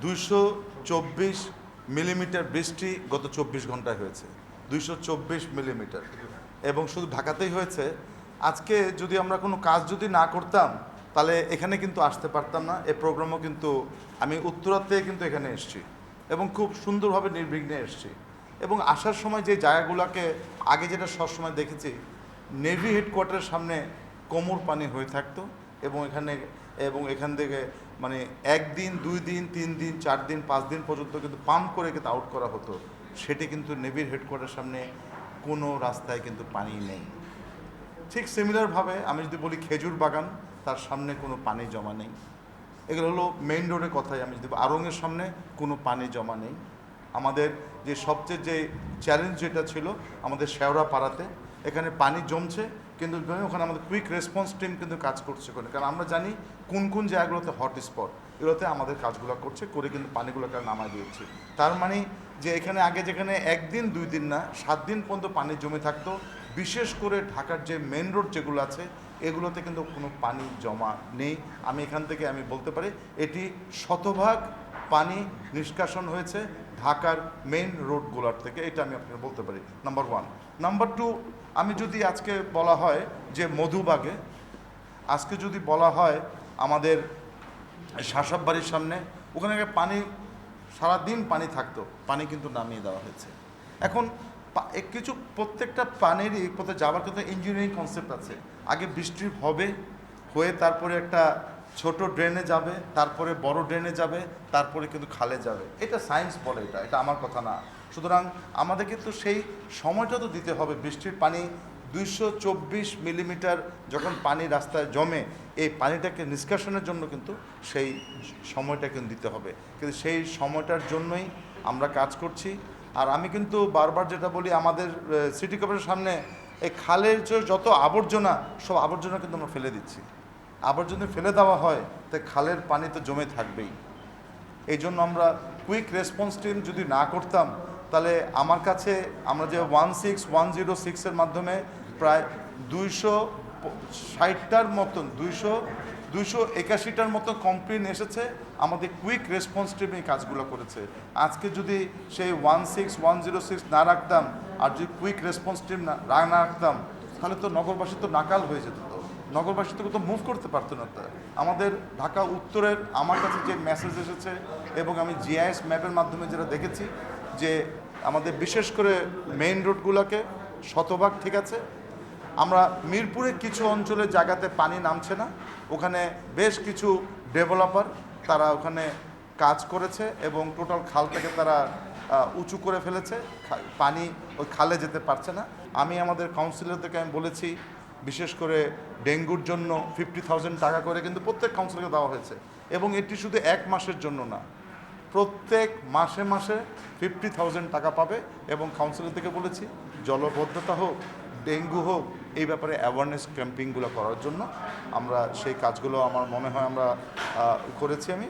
224 millimetre বৃষ্টি গত 24 ঘন্টায় হয়েছে। 224 মিলিমিটার, এবং শুধু ঢাকাতেই হয়েছে। আজকে যদি আমরা কোনো কাজ যদি না করতাম তাহলে এখানে কিন্তু আসতে পারতাম না। এই প্রোগ্রামও কিন্তু আমি উত্তরার থেকে কিন্তু এখানে এসেছি এবং খুব সুন্দরভাবে নির্বিঘ্নে এসেছি। এবং আসার সময় যে জায়গাগুলোকে আগে যেটা সবসময় দেখেছি, নেভি হেডকোয়ার্টারের সামনে কোমর পানি হয়ে থাকতো, এবং এখান থেকে মানে 1 দিন 2 দিন 3 দিন 4 দিন 5 দিন পর্যন্ত কিন্তু পাম্প করে কিন্তু আউট করা হতো। সেটি কিন্তু নেভির হেডকোয়ার্টারের সামনে কোনো রাস্তায় কিন্তু পানি নেই। ঠিক সিমিলারভাবে আমি যদি বলি খেজুর বাগান, তার সামনে কোনো পানি জমা নেই। এগুলো হলো মেইন রোডের কথাই। আমি যদি আড়ংয়ের সামনে কোনো পানি জমা নেই। আমাদের যে সবচেয়ে যে চ্যালেঞ্জ যেটা ছিল আমাদের শেওড়া পাড়াতে, এখানে পানি জমছে, কিন্তু ওখানে আমাদের কুইক রেসপন্স টিম কিন্তু কাজ করছে ওখানে, কারণ আমরা জানি কোন কোন জায়গাগুলোতে হট স্পট, এগুলোতে আমাদের কাজগুলো করছে, করে কিন্তু পানিগুলোকে নামায় দিয়েছে। তার মানে যে এখানে আগে যেখানে 1 দিন 2 দিন না 7 দিন পর্যন্ত পানি জমে থাকতো, বিশেষ করে ঢাকার যে মেন রোড যেগুলো আছে এগুলোতে কিন্তু কোনো পানি জমা নেই। আমি এখান থেকে আমি বলতে পারি এটি শতভাগ পানি নিষ্কাশন হয়েছে ঢাকার মেইন রোডগুলোর থেকে, এটা আমি আপনাকে বলতে পারি। নাম্বার 1। নাম্বার 2, আমি যদি আজকে বলা হয় যে মধুবাগে, আজকে যদি বলা হয় আমাদের শাসাব বাড়ির সামনে, ওখানে পানি সারাদিন পানি থাকতো, পানি কিন্তু নামিয়ে দেওয়া হয়েছে। এখন কিছু প্রত্যেকটা পানিরই কোথাও যাওয়ার কথা ইঞ্জিনিয়ারিং কনসেপ্ট আছে। আগে বৃষ্টি হবে, হয়ে তারপরে একটা ছোট ড্রেনে যাবে, তারপরে বড় ড্রেনে যাবে, তারপরে কিন্তু খালে যাবে। এটা সায়েন্স বলে, এটা আমার কথা না। সুতরাং আমাদের কিন্তু সেই সময়টা তো দিতে হবে। বৃষ্টির পানি 224 মিলিমিটার যখন পানি রাস্তায় জমে, এই পানিটাকে নিষ্কাশনের জন্য কিন্তু সেই সময়টা কিন্তু দিতে হবে। কিন্তু সেই সময়টার জন্যই আমরা কাজ করছি। আর আমি কিন্তু বারবার যেটা বলি, আমাদের সিটি কর্পোরেশনের সামনে এই খালের যে যত আবর্জনা, সব আবর্জনা কিন্তু আমরা ফেলে দিচ্ছি। আবর্জনা ফেলে দেওয়া হয় তাই খালের পানি তো জমে থাকবেই। এই জন্য আমরা কুইক রেসপন্স টিম যদি না করতাম, তাহলে আমার কাছে আমরা যে 16106-এর মাধ্যমে প্রায় 260টার মতন 281টার মতো কমপ্লেন এসেছে। আমাদের কুইক রেসপন্স টিম এই কাজগুলো করেছে। আজকে যদি সেই 16106 না রাখতাম, আর যদি কুইক রেসপন্স টিম না রাখতাম, তাহলে তো নগরবাসী তো নাকাল হয়ে যেত। নগরবাসী তো মুভ করতে পারতো না। আমাদের ঢাকা উত্তরের আমার কাছে যে মেসেজ এসেছে, এবং আমি জিআইএস ম্যাপের মাধ্যমে যেটা দেখেছি, যে আমাদের বিশেষ করে মেইন রোডগুলোকে শতভাগ ঠিক আছে। আমরা মিরপুরে কিছু অঞ্চলের জায়গাতে পানি নামছে না, ওখানে বেশ কিছু ডেভেলপার তারা ওখানে কাজ করেছে এবং টোটাল খাল থেকে তারা উঁচু করে ফেলেছে, পানি ওই খালে যেতে পারছে না। আমি আমাদের কাউন্সিলরদেরকে আমি বলেছি, বিশেষ করে ডেঙ্গুর জন্য 50,000 টাকা করে কিন্তু প্রত্যেক কাউন্সিলরকে দেওয়া হয়েছে, এবং এটি শুধু 1 মাসের জন্য না, প্রত্যেক মাসে মাসে 50,000 টাকা পাবে। এবং কাউন্সিলর থেকে বলেছি জলবদ্ধতা হোক, ডেঙ্গু হোক, এই ব্যাপারে অ্যাওয়ারনেস ক্যাম্পিংগুলো করার জন্য আমরা সেই কাজগুলো আমার মনে হয় আমরা করেছি আমি।